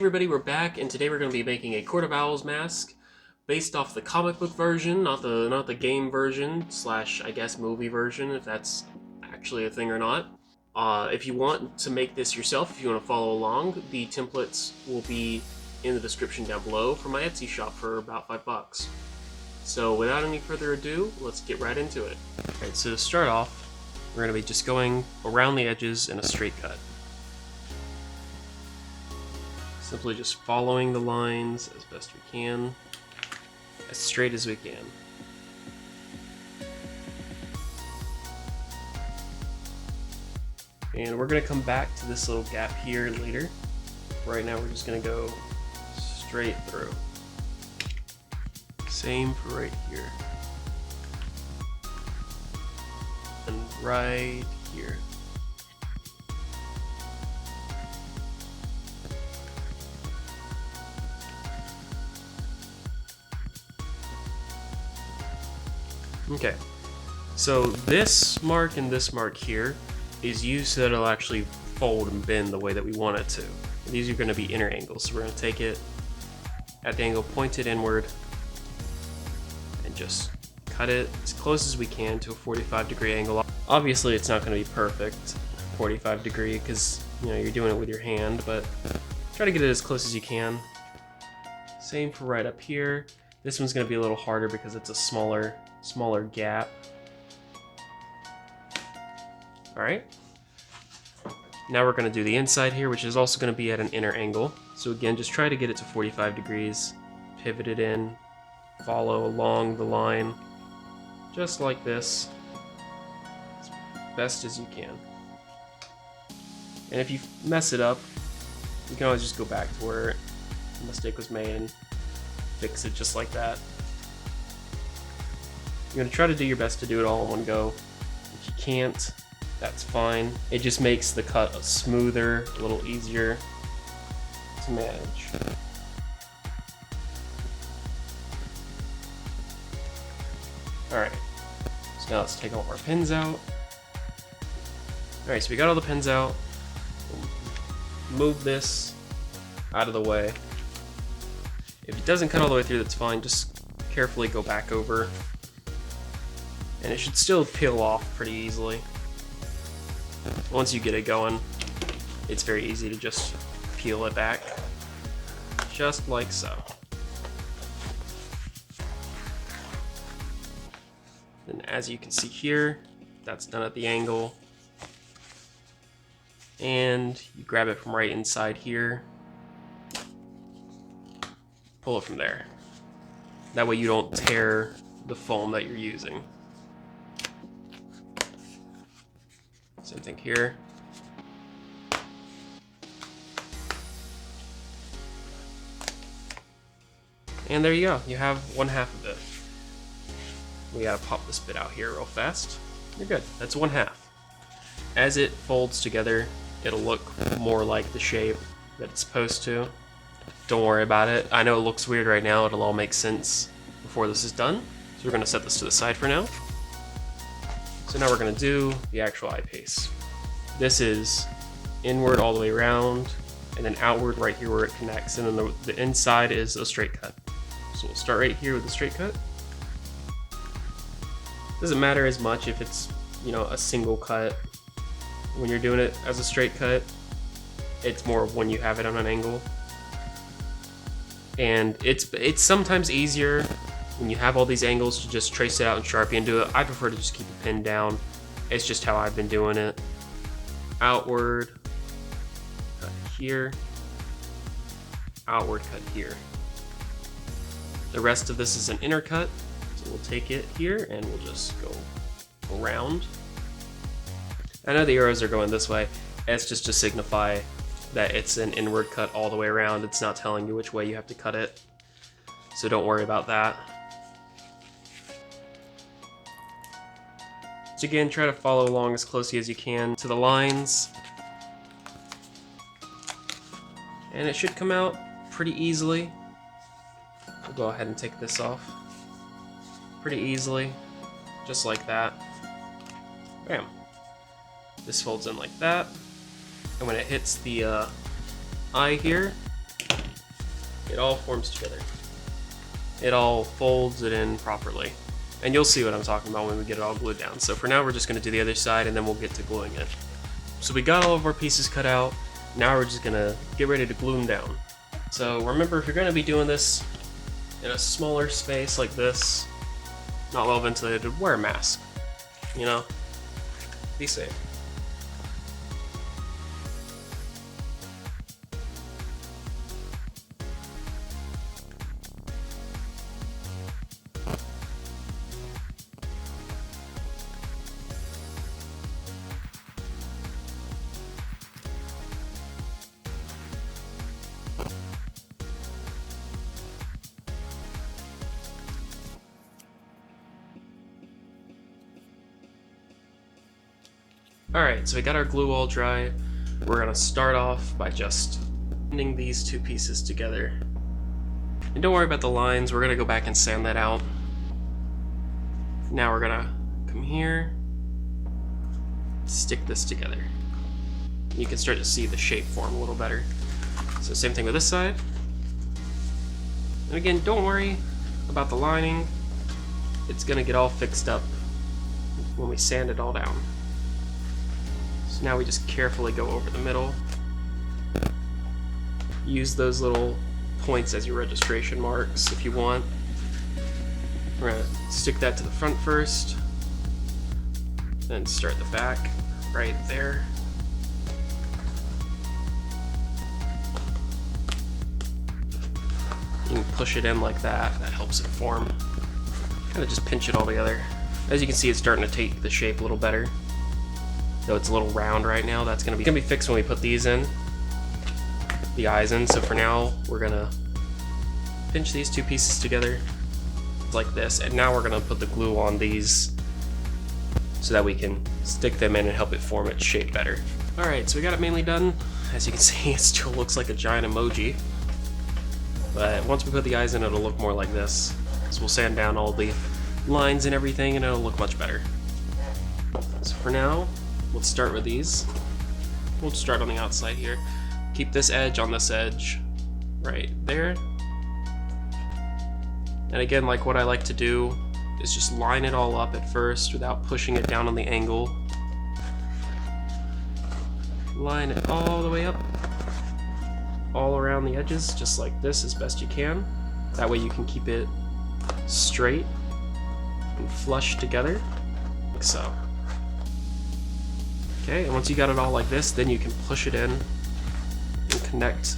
Everybody, we're back, and today we're going to be making a Court of Owls mask based off the comic book version, not the game version slash I guess movie version, if that's actually a thing or not. If you want to make this yourself, if you want to follow along, the templates will be in the description down below for my Etsy shop for about $5. So without any further ado, let's get right into it. Alright, so to start off, we're going to be just going around the edges in a straight cut. Simply just following the lines as best we can, as straight as we can. And we're going to come back to this little gap here later. Right now we're just going to go straight through. Same for right here. And right here. Okay, so this mark and this mark here is used so that it'll actually fold and bend the way that we want it to. And these are going to be inner angles, so we're going to take it at the angle pointed inward and just cut it as close as we can to a 45-degree angle. Obviously it's not going to be perfect 45 degree because you're doing it with your hand, but try to get it as close as you can. Same for right up here. This one's going to be a little harder because it's a smaller gap. Alright. Now we're going to do the inside here, which is also going to be at an inner angle. So again, just try to get it to 45 degrees, pivot it in, follow along the line, just like this, as best as you can. And if you mess it up, you can always just go back to where the mistake was made and fix it just like that. You're going to try to do your best to do it all in one go. If you can't, that's fine. It just makes the cut smoother, a little easier to manage. Alright, so now let's take all of our pins out. Alright, so we got all the pins out. Move this out of the way. If it doesn't cut all the way through, that's fine. Just carefully go back over. And it should still peel off pretty easily. Once you get it going, it's very easy to just peel it back. Just like so. And as you can see here, that's done at the angle. And you grab it from right inside here. Pull it from there. That way you don't tear the foam that you're using. Same thing here. And there you go. You have one half of it. We gotta pop this bit out here real fast. You're good. That's one half. As it folds together, it'll look more like the shape that it's supposed to. Don't worry about it. I know it looks weird right now. It'll all make sense before this is done. So we're gonna set this to the side for now. So now we're going to do the actual eyepiece. This is inward all the way around, and then outward right here where it connects, and then the inside is a straight cut. So we'll start right here with the straight cut. Doesn't matter as much if it's, a single cut. When you're doing it as a straight cut, it's more when you have it on an angle. And it's sometimes easier when you have all these angles to just trace it out in Sharpie and do it. I prefer to just keep the pin down. It's just how I've been doing it. Outward, cut here. Outward, cut here. The rest of this is an inner cut, so we'll take it here and we'll just go around. I know the arrows are going this way. It's just to signify that it's an inward cut all the way around. It's not telling you which way you have to cut it, so don't worry about that. So again, try to follow along as closely as you can to the lines. And it should come out pretty easily. We'll go ahead and take this off. Pretty easily, just like that. Bam. This folds in like that. And when it hits the eye here, it all forms together. It all folds it in properly. And you'll see what I'm talking about when we get it all glued down. So for now, we're just gonna do the other side and then we'll get to gluing it. So we got all of our pieces cut out. Now we're just gonna get ready to glue them down. So remember, if you're gonna be doing this in a smaller space like this, not well ventilated, wear a mask, you know? Be safe. Alright, so we got our glue all dry. We're gonna start off by just bending these two pieces together. And don't worry about the lines, we're gonna go back and sand that out. Now we're gonna come here, stick this together. You can start to see the shape form a little better. So same thing with this side. And again, don't worry about the lining. It's gonna get all fixed up when we sand it all down. So now we just carefully go over the middle. Use those little points as your registration marks if you want. We're gonna stick that to the front first, then start the back right there. You can push it in like that, that helps it form. Kind of just pinch it all together. As you can see, it's starting to take the shape a little better. Though it's a little round right now, that's gonna be fixed when we put these in, the eyes in. So for now, we're gonna pinch these two pieces together like this, and now we're gonna put the glue on these so that we can stick them in and help it form its shape better. Alright, so we got it mainly done. As you can see, it still looks like a giant emoji. But once we put the eyes in, it'll look more like this. So we'll sand down all the lines and everything, and it'll look much better. So for now, let's start with these. We'll start on the outside here. Keep this edge on this edge right there. And again, like what I like to do is just line it all up at first without pushing it down on the angle. Line it all the way up, all around the edges, just like this as best you can. That way you can keep it straight and flush together, like so. Okay, and once you got it all like this, then you can push it in and connect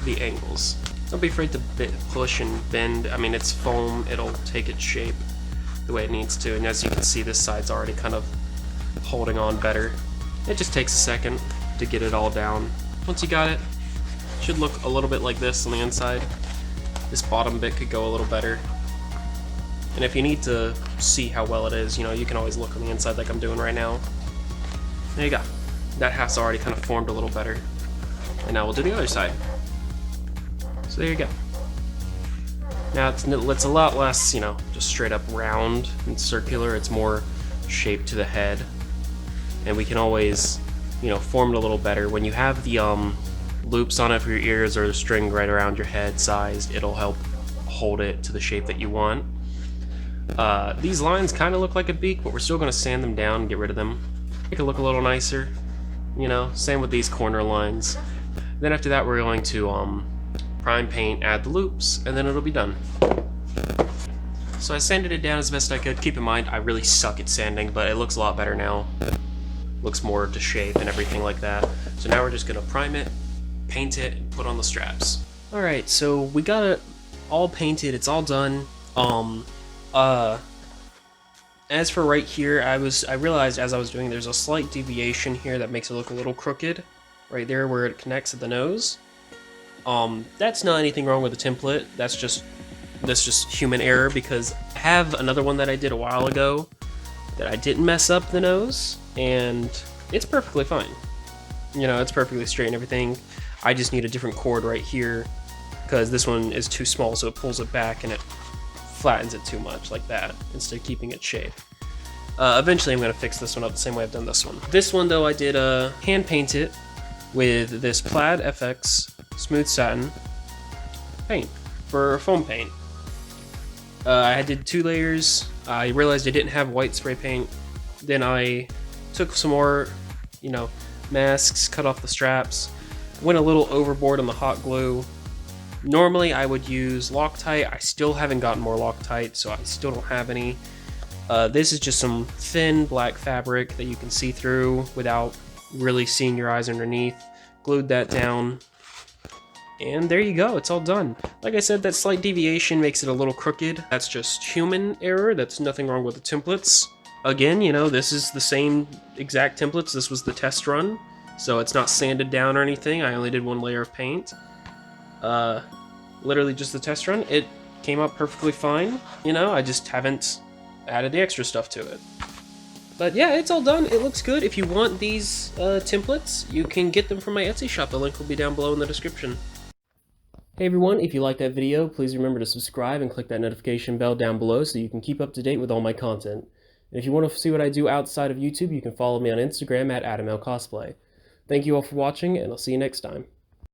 the angles. Don't be afraid to push and bend. I mean, it's foam, it'll take its shape the way it needs to, and as you can see, this side's already kind of holding on better. It just takes a second to get it all down. Once you got it, it should look a little bit like this on the inside. This bottom bit could go a little better. And if you need to see how well it is, you know, you can always look on the inside like I'm doing right now. There you go. That half's already kind of formed a little better. And now we'll do the other side. So there you go. Now it's a lot less, you know, just straight up round and circular. It's more shaped to the head. And we can always, you know, form it a little better. When you have the loops on it for your ears or the string right around your head sized, it'll help hold it to the shape that you want. These lines kind of look like a beak, but we're still going to sand them down and get rid of them. Make it look a little nicer, you know, same with these corner lines. Then after that, we're going to prime paint, add the loops, and then it'll be done. So I sanded it down as best I could. Keep in mind, I really suck at sanding, but it looks a lot better now. Looks more to shape and everything like that. So now we're just gonna prime it, paint it, and put on the straps. Alright, so we got it all painted, it's all done. As for right here, I realized as I was doing, there's a slight deviation here that makes it look a little crooked. Right there where it connects at the nose. That's not anything wrong with the template, that's just human error, because I have another one that I did a while ago that I didn't mess up the nose, and it's perfectly fine. You know, it's perfectly straight and everything. I just need a different cord right here, because this one is too small, so it pulls it back and it flattens it too much, like that, instead of keeping its shape. Eventually I'm going to fix this one up the same way I've done this one. This one, though, I did hand paint it with this Plaid FX Smooth Satin. paint, for foam paint. I did 2 layers. I realized I didn't have white spray paint. Then I took some more, masks, cut off the straps, went a little overboard on the hot glue. Normally I would use Loctite. I still haven't gotten more Loctite, so I still don't have any. This is just some thin black fabric that you can see through without really seeing your eyes underneath. Glued that down. And there you go, it's all done. Like I said, that slight deviation makes it a little crooked. That's just human error, that's nothing wrong with the templates. Again, this is the same exact templates, this was the test run, so it's not sanded down or anything, I only did 1 layer of paint. Literally just the test run. It came out perfectly fine, I just haven't added the extra stuff to it. But yeah, it's all done, it looks good. If you want these templates, you can get them from my Etsy shop, the link will be down below in the description. Hey everyone, if you liked that video, please remember to subscribe and click that notification bell down below so you can keep up to date with all my content. And if you want to see what I do outside of YouTube, you can follow me on Instagram at Adamlcosplay. Thank you all for watching, and I'll see you next time.